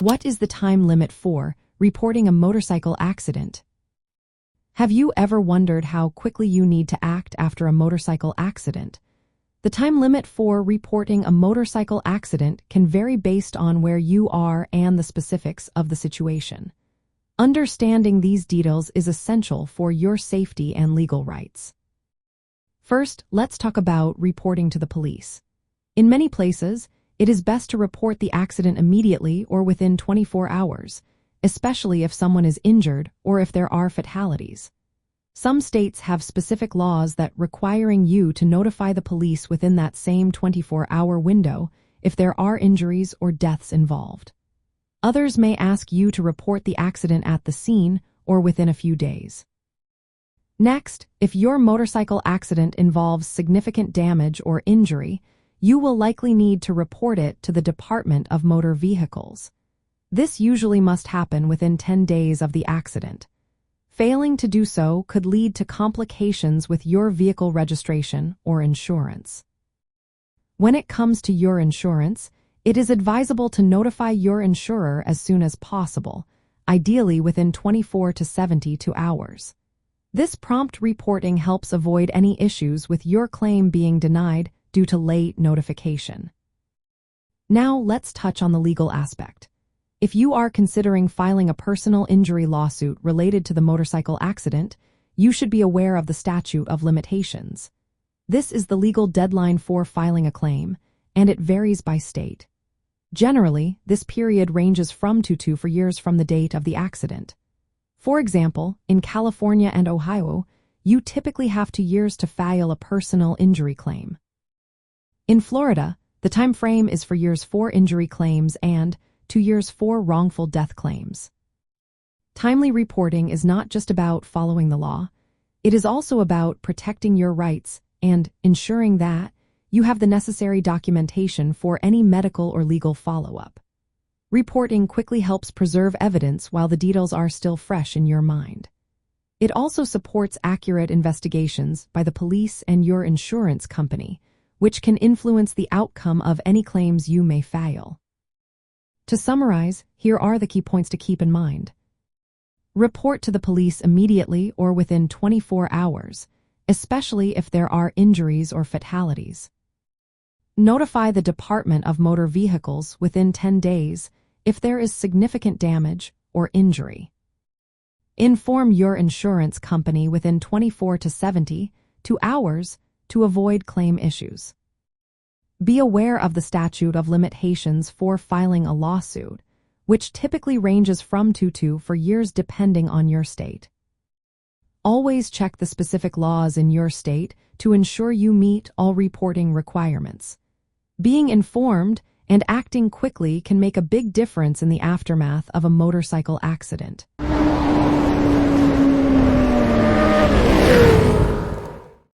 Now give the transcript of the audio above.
What is the time limit for reporting a motorcycle accident? Have you ever wondered how quickly you need to act after a motorcycle accident? The time limit for reporting a motorcycle accident can vary based on where you are and the specifics of the situation. Understanding these details is essential for your safety and legal rights. First, let's talk about reporting to the police. In many places, it is best to report the accident immediately or within 24 hours, especially if someone is injured or if there are fatalities. Some states have specific laws that requiring you to notify the police within that same 24-hour window if there are injuries or deaths involved. Others may ask you to report the accident at the scene or within a few days. Next, if your motorcycle accident involves significant damage or injury, you will likely need to report it to the Department of Motor Vehicles. This usually must happen within 10 days of the accident. Failing to do so could lead to complications with your vehicle registration or insurance. When it comes to your insurance, it is advisable to notify your insurer as soon as possible, ideally within 24 to 72 hours. This prompt reporting helps avoid any issues with your claim being denied due to late notification. Now let's touch on the legal aspect. If you are considering filing a personal injury lawsuit related to the motorcycle accident, you should be aware of the statute of limitations. This is the legal deadline for filing a claim, and it varies by state. Generally, this period ranges from 2 to 4 years from the date of the accident. For example, in California and Ohio, you typically have 2 years to file a personal injury claim. In Florida, the time frame is 4 years for injury claims and 2 years for wrongful death claims. Timely reporting is not just about following the law, it is also about protecting your rights and ensuring that you have the necessary documentation for any medical or legal follow-up. Reporting quickly helps preserve evidence while the details are still fresh in your mind. It also supports accurate investigations by the police and your insurance company, which can influence the outcome of any claims you may file. To summarize, here are the key points to keep in mind. Report to the police immediately or within 24 hours, especially if there are injuries or fatalities. Notify the Department of Motor Vehicles within 10 days if there is significant damage or injury. Inform your insurance company within 24 to 72 hours to avoid claim issues. Be aware of the statute of limitations for filing a lawsuit, which typically ranges from 2 to 4 years depending on your state. Always check the specific laws in your state to ensure you meet all reporting requirements. Being informed and acting quickly can make a big difference in the aftermath of a motorcycle accident.